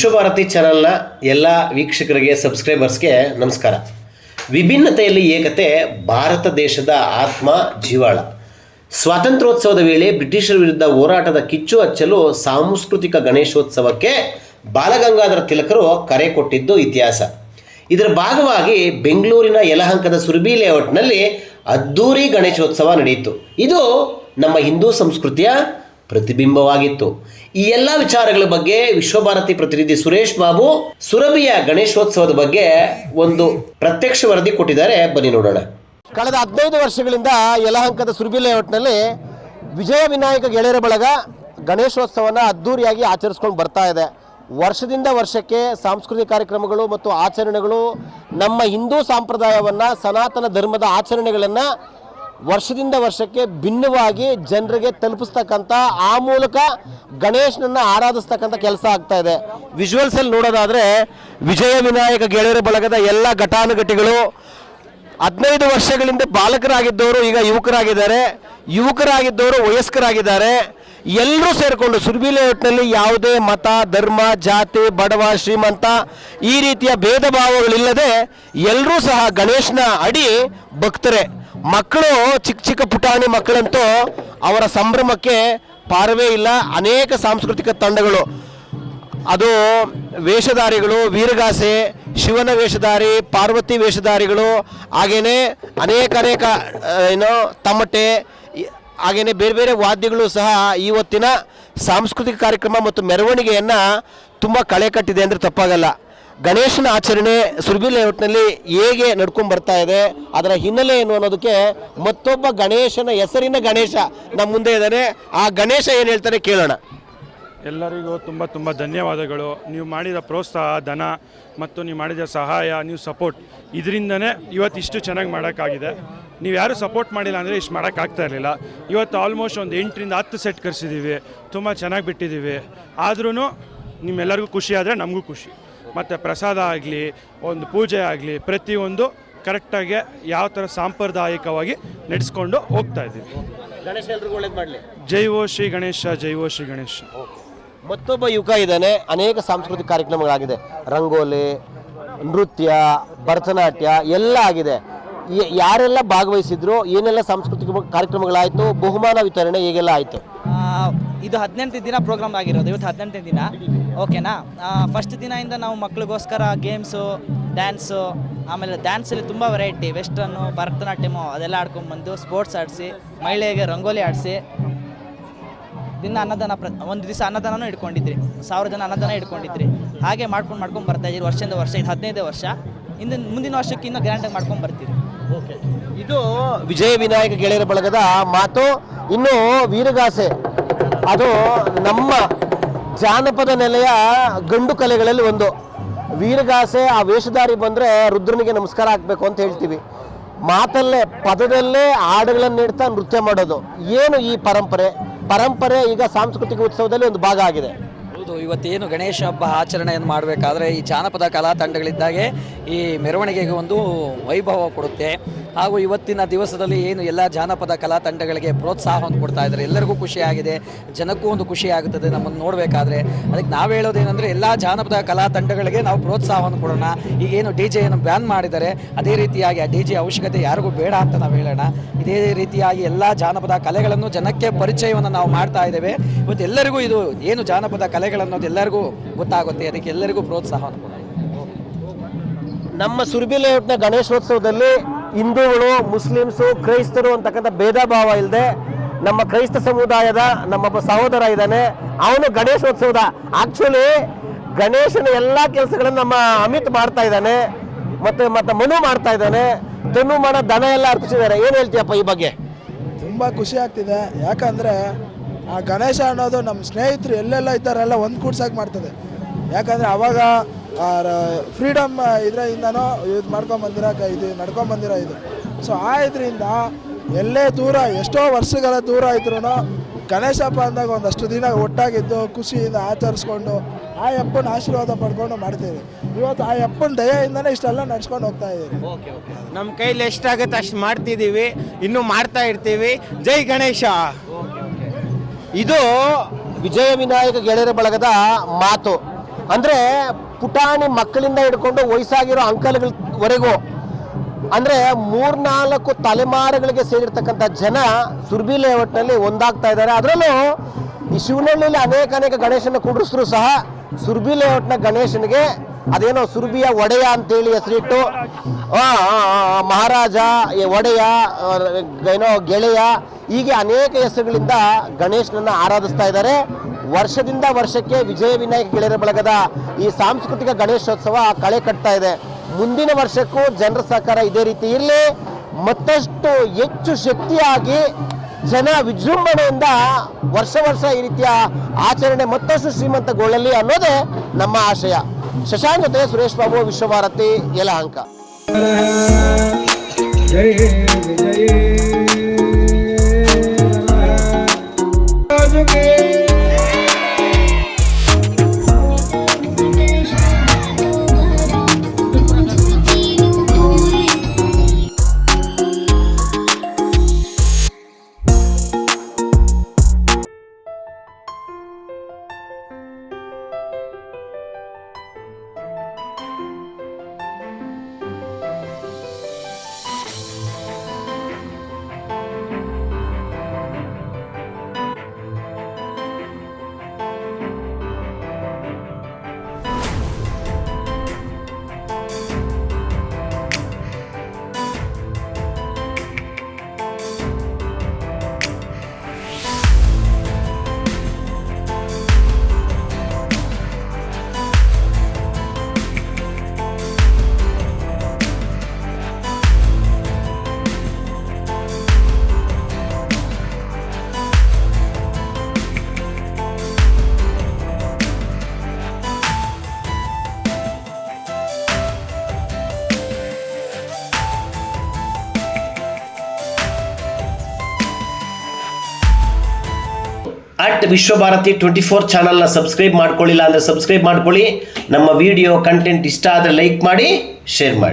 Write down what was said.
ವಿಶ್ವಭಾರತಿ ಚಾನಲ್ನ ಎಲ್ಲ ವೀಕ್ಷಕರಿಗೆ ಸಬ್ಸ್ಕ್ರೈಬರ್ಸ್ಗೆ ನಮಸ್ಕಾರ. ವಿಭಿನ್ನತೆಯಲ್ಲಿ ಏಕತೆ ಭಾರತ ದೇಶದ ಆತ್ಮ ಜೀವಾಳ. ಸ್ವಾತಂತ್ರ್ಯೋತ್ಸವದ ವೇಳೆ ಬ್ರಿಟಿಷರ ವಿರುದ್ಧ ಹೋರಾಟದ ಕಿಚ್ಚು ಹಚ್ಚಲು ಸಾಂಸ್ಕೃತಿಕ ಗಣೇಶೋತ್ಸವಕ್ಕೆ ಬಾಲಗಂಗಾಧರ ತಿಲಕರು ಕರೆ ಕೊಟ್ಟಿದ್ದು ಇತಿಹಾಸ. ಇದರ ಭಾಗವಾಗಿ ಬೆಂಗಳೂರಿನ ಯಲಹಂಕದ ಸುರಭಿ ಲೇಔಟ್ನಲ್ಲಿ ಅದ್ದೂರಿ ಗಣೇಶೋತ್ಸವ ನಡೆಯಿತು. ಇದು ನಮ್ಮ ಹಿಂದೂ ಸಂಸ್ಕೃತಿಯ ಪ್ರತಿಬಿಂಬವಾಗಿತ್ತು. ಈ ಎಲ್ಲ ವಿಚಾರಗಳ ಬಗ್ಗೆ ವಿಶ್ವಭಾರತಿ ಪ್ರತಿನಿಧಿ ಸುರೇಶ್ ಬಾಬು ಸುರಭಿಯ ಗಣೇಶೋತ್ಸವದ ಬಗ್ಗೆ ಒಂದು ಪ್ರತ್ಯಕ್ಷ ವರದಿ ಕೊಟ್ಟಿದ್ದಾರೆ. ಬನ್ನಿ ನೋಡೋಣ. ಕಳೆದ 15 ವರ್ಷಗಳಿಂದ ಯಲಹಂಕದ ಸುರಭಿ ಲೇಔಟ್ನಲ್ಲಿ ವಿಜಯ ವಿನಾಯಕ ಗೆಳೆಯರ ಬಳಗ ಗಣೇಶೋತ್ಸವನ ಅದ್ದೂರಿಯಾಗಿ ಆಚರಿಸ್ಕೊಂಡು ಬರ್ತಾ ಇದೆ. ವರ್ಷದಿಂದ ವರ್ಷಕ್ಕೆ ಸಾಂಸ್ಕೃತಿಕ ಕಾರ್ಯಕ್ರಮಗಳು ಮತ್ತು ಆಚರಣೆಗಳು ನಮ್ಮ ಹಿಂದೂ ಸಂಪ್ರದಾಯವನ್ನು, ಸನಾತನ ಧರ್ಮದ ಆಚರಣೆಗಳನ್ನು ವರ್ಷದಿಂದ ವರ್ಷಕ್ಕೆ ಭಿನ್ನವಾಗಿ ಜನರಿಗೆ ತಲುಪಿಸ್ತಕ್ಕಂಥ, ಆ ಮೂಲಕ ಗಣೇಶನನ್ನು ಆರಾಧಿಸ್ತಕ್ಕಂಥ ಕೆಲಸ ಆಗ್ತಾ ಇದೆ. ವಿಜುವಲ್ಸಲ್ಲಿ ನೋಡೋದಾದರೆ ವಿಜಯ ವಿನಾಯಕ ಗೆಳೆಯರ ಬಳಗದ ಎಲ್ಲ ಘಟಾನುಘಟಿಗಳು 15 ವರ್ಷಗಳಿಂದ ಬಾಲಕರಾಗಿದ್ದವರು ಈಗ ಯುವಕರಾಗಿದ್ದಾರೆ, ಯುವಕರಾಗಿದ್ದವರು ವಯಸ್ಕರಾಗಿದ್ದಾರೆ. ಎಲ್ಲರೂ ಸೇರಿಕೊಂಡು ಸುರಭಿ ಲೇಔಟ್ನಲ್ಲಿ ಯಾವುದೇ ಮತ, ಧರ್ಮ, ಜಾತಿ, ಬಡವ, ಶ್ರೀಮಂತ ಈ ರೀತಿಯ ಭೇದ ಭಾವಗಳಿಲ್ಲದೆ ಎಲ್ಲರೂ ಸಹ ಗಣೇಶನ ಅಡಿ ಭಕ್ತರೆ. ಮಕ್ಕಳು ಚಿಕ್ಕ ಚಿಕ್ಕ ಪುಟಾಣಿ ಮಕ್ಕಳಂತೂ ಅವರ ಸಂಭ್ರಮಕ್ಕೆ ಪಾರವೇ ಇಲ್ಲ. ಅನೇಕ ಸಾಂಸ್ಕೃತಿಕ ತಂಡಗಳು, ಅದು ವೇಷಧಾರಿಗಳು, ವೀರಗಾಸೆ, ಶಿವನ ವೇಷಧಾರಿ, ಪಾರ್ವತಿ ವೇಷಧಾರಿಗಳು, ಹಾಗೆಯೇ ಅನೇಕ ತಮಟೆ, ಹಾಗೆಯೇ ಬೇರೆ ಬೇರೆ ವಾದ್ಯಗಳು ಸಹ ಇವತ್ತಿನ ಸಾಂಸ್ಕೃತಿಕ ಕಾರ್ಯಕ್ರಮ ಮತ್ತು ಮೆರವಣಿಗೆಯನ್ನು ತುಂಬ ಕಳೆ ಕಟ್ಟಿದೆ ಅಂದರೆ ತಪ್ಪಾಗಲ್ಲ. ಗಣೇಶನ ಆಚರಣೆ ಸುರಭಿ ಲೇಔಟ್ನಲ್ಲಿ ಹೇಗೆ ನಡ್ಕೊಂಡು ಬರ್ತಾ ಇದೆ, ಅದರ ಹಿನ್ನೆಲೆ ಏನು ಅನ್ನೋದಕ್ಕೆ ಮತ್ತೊಬ್ಬ ಗಣೇಶನ ಹೆಸರಿನ ಗಣೇಶ ನಮ್ಮ ಮುಂದೆ ಇದ್ದಾನೆ. ಆ ಗಣೇಶ ಏನು ಹೇಳ್ತಾರೆ ಕೇಳೋಣ. ಎಲ್ಲರಿಗೂ ತುಂಬ ಧನ್ಯವಾದಗಳು. ನೀವು ಮಾಡಿದ ಪ್ರೋತ್ಸಾಹ, ಧನ ಮತ್ತು ನೀವು ಮಾಡಿದ ಸಹಾಯ, ನೀವು ಸಪೋರ್ಟ್, ಇದರಿಂದನೇ ಇವತ್ತು ಇಷ್ಟು ಚೆನ್ನಾಗಿ ಮಾಡೋಕ್ಕಾಗಿದೆ. ನೀವು ಯಾರು ಸಪೋರ್ಟ್ ಮಾಡಿಲ್ಲ ಅಂದರೆ ಇಷ್ಟು ಮಾಡೋಕ್ಕಾಗ್ತಾ ಇರಲಿಲ್ಲ. ಇವತ್ತು ಆಲ್ಮೋಸ್ಟ್ ಒಂದು 8ರಿಂದ 10 ಸೆಟ್ ಕರೆಸಿದ್ದೀವಿ, ತುಂಬ ಚೆನ್ನಾಗಿ ಬಿಟ್ಟಿದ್ದೀವಿ. ಆದ್ರೂ ನಿಮ್ಮೆಲ್ಲರಿಗೂ ಖುಷಿ ಆದರೆ ನಮಗೂ ಖುಷಿ. ಮತ್ತು ಪ್ರಸಾದ ಆಗಲಿ, ಒಂದು ಪೂಜೆ ಆಗಲಿ, ಪ್ರತಿಯೊಂದು ಕರೆಕ್ಟಾಗಿ ಯಾವ ಥರ ಸಾಂಪ್ರದಾಯಿಕವಾಗಿ ನಡೆಸ್ಕೊಂಡು ಹೋಗ್ತಾ ಇದ್ದೀವಿ. ಗಣೇಶ ಎಲ್ರಿಗೂ ಒಳ್ಳೇದು ಮಾಡಲಿ. ಜೈ ಓ ಶ್ರೀ ಗಣೇಶ, ಜೈ ಓ ಶ್ರೀ ಗಣೇಶ. ಮತ್ತೊಬ್ಬ ಯುವಕ ಇದ್ದಾನೆ. ಅನೇಕ ಸಾಂಸ್ಕೃತಿಕ ಕಾರ್ಯಕ್ರಮಗಳಾಗಿದೆ, ರಂಗೋಲಿ, ನೃತ್ಯ, ಭರತನಾಟ್ಯ ಎಲ್ಲ ಆಗಿದೆ. ಯಾರೆಲ್ಲ ಭಾಗವಹಿಸಿದ್ರು, ಏನೆಲ್ಲ ಸಾಂಸ್ಕೃತಿಕ ಕಾರ್ಯಕ್ರಮಗಳಾಯಿತು, ಬಹುಮಾನ ವಿತರಣೆ ಹೇಗೆಲ್ಲ ಆಯಿತು? ಇದು 18ನೇ ದಿನ ಪ್ರೋಗ್ರಾಮ್ ಆಗಿರೋದು. ಇವತ್ತು 18ನೇ ದಿನ, ಓಕೆನಾ. ಫಸ್ಟ್ ದಿನದಿಂದ ನಾವು ಮಕ್ಳಿಗೋಸ್ಕರ ಗೇಮ್ಸು, ಡ್ಯಾನ್ಸು, ಆಮೇಲೆ ಡ್ಯಾನ್ಸಲ್ಲಿ ತುಂಬ ವೆರೈಟಿ, ವೆಸ್ಟರ್ನು, ಭರತನಾಟ್ಯಮು ಅದೆಲ್ಲ ಆಡ್ಕೊಂಡ್ಬಂದು ಸ್ಪೋರ್ಟ್ಸ್ ಆಡಿಸಿ, ಮಹಿಳೆಗೆ ರಂಗೋಲಿ ಆಡಿಸಿ, ದಿನ ಅನ್ನದಾನ, ಒಂದು ದಿವಸ ಅನ್ನದಾನನೂ ಇಟ್ಕೊಂಡಿದ್ರಿ, 1000 ಜನ ಅನ್ನದಾನ ಇಟ್ಕೊಂಡಿದ್ರಿ. ಹಾಗೆ ಮಾಡ್ಕೊಂಡು ಬರ್ತಾಯಿದ್ದೀರಿ ವರ್ಷದಿಂದ ವರ್ಷ. ಇದು 15ನೇ ವರ್ಷ. ಮುಂದಿನ ವರ್ಷಕ್ಕೆ ಇನ್ನೂ ಗ್ರ್ಯಾಂಡಾಗಿ ಮಾಡ್ಕೊಂಡು ಬರ್ತೀರಿ. ಓಕೆ, ಇದು ವಿಜಯ ವಿನಾಯಕ ಗೆಳೆಯರ ಬಳಗದ ಮಾತು. ಇನ್ನು ವೀರಗಾಸೆ, ಅದು ನಮ್ಮ ಜಾನಪದ ನೆಲೆಯ ಗಂಡು ಕಲೆಗಳಲ್ಲಿ ಒಂದು. ವೀರಗಾಸೆ, ಆ ವೇಷಧಾರಿ ಬಂದರೆ ರುದ್ರನಿಗೆ ನಮಸ್ಕಾರ ಹಾಕಬೇಕು ಅಂತ ಹೇಳ್ತೀವಿ. ಮಾತಲ್ಲೇ, ಪದದಲ್ಲೇ ಹಾಡುಗಳನ್ನು ನೀಡ್ತಾ ನೃತ್ಯ ಮಾಡೋದು. ಏನು ಈ ಪರಂಪರೆ ಈಗ ಸಾಂಸ್ಕೃತಿಕ ಉತ್ಸವದಲ್ಲಿ ಒಂದು ಭಾಗ ಆಗಿದೆ. ಹೌದು, ಇವತ್ತೇನು ಗಣೇಶ ಹಬ್ಬ ಆಚರಣೆಯನ್ನು ಮಾಡಬೇಕಾದ್ರೆ ಈ ಜಾನಪದ ಕಲಾ ತಂಡಗಳಿದ್ದಾಗೆ ಈ ಮೆರವಣಿಗೆಗೆ ಒಂದು ವೈಭವ ಕೊಡುತ್ತೆ. ಹಾಗೂ ಇವತ್ತಿನ ದಿವಸದಲ್ಲಿ ಏನು ಎಲ್ಲ ಜಾನಪದ ಕಲಾ ತಂಡಗಳಿಗೆ ಪ್ರೋತ್ಸಾಹವನ್ನು ಕೊಡ್ತಾ ಇದ್ದಾರೆ. ಎಲ್ಲರಿಗೂ ಖುಷಿಯಾಗಿದೆ, ಜನಕ್ಕೂ ಒಂದು ಖುಷಿ ಆಗುತ್ತದೆ ನಮ್ಮನ್ನು ನೋಡಬೇಕಾದ್ರೆ. ಅದಕ್ಕೆ ನಾವು ಹೇಳೋದೇನೆಂದರೆ ಎಲ್ಲ ಜಾನಪದ ಕಲಾ ತಂಡಗಳಿಗೆ ನಾವು ಪ್ರೋತ್ಸಾಹವನ್ನು ಕೊಡೋಣ. ಈಗೇನು DJ-ಯನ್ನು ಬ್ಯಾನ್ ಮಾಡಿದ್ದಾರೆ, ಅದೇ ರೀತಿಯಾಗಿ ಆ DJ ಅವಶ್ಯಕತೆ ಯಾರಿಗೂ ಬೇಡ ಅಂತ ನಾವು ಹೇಳೋಣ. ಇದೇ ರೀತಿಯಾಗಿ ಎಲ್ಲ ಜಾನಪದ ಕಲೆಗಳನ್ನು ಜನಕ್ಕೆ ಪರಿಚಯವನ್ನು ನಾವು ಮಾಡ್ತಾ ಇದ್ದೇವೆ. ಇವತ್ತು ಎಲ್ಲರಿಗೂ ಇದು ಏನು ಜಾನಪದ ಕಲೆಗಳನ್ನೋದು ಎಲ್ಲರಿಗೂ ಗೊತ್ತಾಗುತ್ತೆ. ಅದಕ್ಕೆ ಎಲ್ಲರಿಗೂ ಪ್ರೋತ್ಸಾಹವನ್ನು ಕೊಡೋಣ. ನಮ್ಮ ಸುರಭಿ ಲೇಔಟ್ನ ಗಣೇಶೋತ್ಸವದಲ್ಲಿ ಹಿಂದೂಗಳು, ಮುಸ್ಲಿಮ್ಸು, ಕ್ರೈಸ್ತರು ಅಂತಕ್ಕಂಥ ಭೇದ ಭಾವ ಇಲ್ಲದೆ ನಮ್ಮ ಕ್ರೈಸ್ತ ಸಮುದಾಯದ ನಮ್ಮೊಬ್ಬ ಸಹೋದರ ಇದ್ದಾನೆ. ಅವನು ಗಣೇಶೋತ್ಸವದ ಆಕ್ಚುಲಿ ಗಣೇಶನ ಎಲ್ಲ ಕೆಲಸಗಳನ್ನು ನಮ್ಮ ಅಮಿತ್ ಮಾಡ್ತಾ ಇದ್ದಾನೆ, ಮತ್ತೆ ಮನು ಮಾಡ್ತಾ ಇದ್ದಾನೆ. ತನು ಮಾಡೋ ದನ ಎಲ್ಲ ಅರ್ಪಿಸಿದ್ದಾರೆ. ಏನು ಹೇಳ್ತೀಯಪ್ಪ ಈ ಬಗ್ಗೆ? ತುಂಬ ಖುಷಿ ಆಗ್ತಿದೆ. ಯಾಕಂದರೆ ಆ ಗಣೇಶ ಅನ್ನೋದು ನಮ್ಮ ಸ್ನೇಹಿತರು ಎಲ್ಲೆಲ್ಲ ಇದ್ದಾರೆಲ್ಲ ಒಂದು ಕೂಡ್ಸಾಗಿ ಮಾಡ್ತದೆ. ಯಾಕಂದರೆ ಅವಾಗ ಫ್ರೀಡಮ್ ಇದರಿಂದನೂ ಇದು ಇದು ನಡ್ಕೊಂಬಂದಿರೋ ಇದು. ಸೊ ಆ ಇದರಿಂದ ಎಲ್ಲೇ ದೂರ, ಎಷ್ಟೋ ವರ್ಷಗಳ ದೂರ ಇದ್ರೂ ಗಣೇಶ ಹಬ್ಬ ಅಂದಾಗ ಒಂದಷ್ಟು ದಿನ ಒಟ್ಟಾಗಿದ್ದು ಖುಷಿಯಿಂದ ಆಚರಿಸ್ಕೊಂಡು ಆ ಅಪ್ಪನ ಆಶೀರ್ವಾದ ಪಡ್ಕೊಂಡು ಮಾಡ್ತೀವಿ. ಇವತ್ತು ಆ ಅಪ್ಪನ ದಯೆಯಿಂದನೇ ಇಷ್ಟೆಲ್ಲ ನಡ್ಸ್ಕೊಂಡು ಹೋಗ್ತಾ ಇದ್ದೀವಿ. ನಮ್ಮ ಕೈಲಿ ಎಷ್ಟಾಗುತ್ತೆ ಅಷ್ಟು ಮಾಡ್ತಿದ್ದೀವಿ, ಇನ್ನೂ ಮಾಡ್ತಾ ಇರ್ತೀವಿ. ಜೈ ಗಣೇಶ. ಇದು ವಿಜಯ ವಿನಾಯಕ ಗೆಳೆಯರ ಬಳಗದ ಮಾತು. ಅಂದರೆ ಪುಟಾಣಿ ಮಕ್ಕಳಿಂದ ಹಿಡ್ಕೊಂಡು ವಯಸ್ಸಾಗಿರೋ ಅಂಕಲ್ಗಳವರೆಗೂ ಅಂದರೆ 3-4 ತಲೆಮಾರುಗಳಿಗೆ ಸೇರಿರ್ತಕ್ಕಂಥ ಜನ ಸುರ್ಬಿ ಲೇಔಟ್ನಲ್ಲಿ ಒಂದಾಗ್ತಾ ಇದ್ದಾರೆ. ಅದರಲ್ಲೂ ಈ ಶಿವನಹಳ್ಳಿಯಲ್ಲಿ ಅನೇಕ ಗಣೇಶನ ಕೂಡಿಸಿದ್ರು ಸಹ ಸುರ್ಬಿ ಲೇಔಟ್ನ ಗಣೇಶನಿಗೆ ಅದೇನೋ ಸುರ್ಬಿಯ ಒಡೆಯ ಅಂತೇಳಿ ಹೆಸರಿಟ್ಟು ಮಹಾರಾಜ, ಒಡೆಯ, ಏನೋ ಗೆಳೆಯ, ಹೀಗೆ ಅನೇಕ ಹೆಸರುಗಳಿಂದ ಗಣೇಶನನ್ನು ಆರಾಧಿಸ್ತಾ ಇದ್ದಾರೆ. ವರ್ಷದಿಂದ ವರ್ಷಕ್ಕೆ ವಿಜಯ ವಿನಾಯಕ ಗೆಳೆಯರ ಬಳಗದ ಈ ಸಾಂಸ್ಕೃತಿಕ ಗಣೇಶೋತ್ಸವ ಕಳೆ ಕಟ್ತಾ ಇದೆ. ಮುಂದಿನ ವರ್ಷಕ್ಕೂ ಜನರ ಸಹಕಾರ ಇದೇ ರೀತಿ ಇರಲಿ, ಮತ್ತಷ್ಟು ಹೆಚ್ಚು ಶಕ್ತಿಯಾಗಿ ಜನ ವಿಜೃಂಭಣೆಯಿಂದ ವರ್ಷ ಈ ರೀತಿಯ ಆಚರಣೆ ಮತ್ತಷ್ಟು ಶ್ರೀಮಂತಗೊಳ್ಳಲಿ ಅನ್ನೋದೇ ನಮ್ಮ ಆಶಯ. ಶಶಾಂಕ್ ಜೊತೆ ಸುರೇಶ್ ಬಾಬು, ವಿಶ್ವಭಾರತಿ, ಯಲಹಂಕ. ವಿಶ್ವಭಾರತಿ 24 ಚಾನಲ್ನ ಸಬ್ಸ್ಕ್ರೈಬ್ ಮಾಡ್ಕೊಳ್ಳಿಲ್ಲ ಅಂದರೆ ಸಬ್ಸ್ಕ್ರೈಬ್ ಮಾಡ್ಕೊಳ್ಳಿ. ನಮ್ಮ ವಿಡಿಯೋ ಕಂಟೆಂಟ್ ಇಷ್ಟ ಆದರೆ ಲೈಕ್ ಮಾಡಿ, ಶೇರ್ ಮಾಡಿ.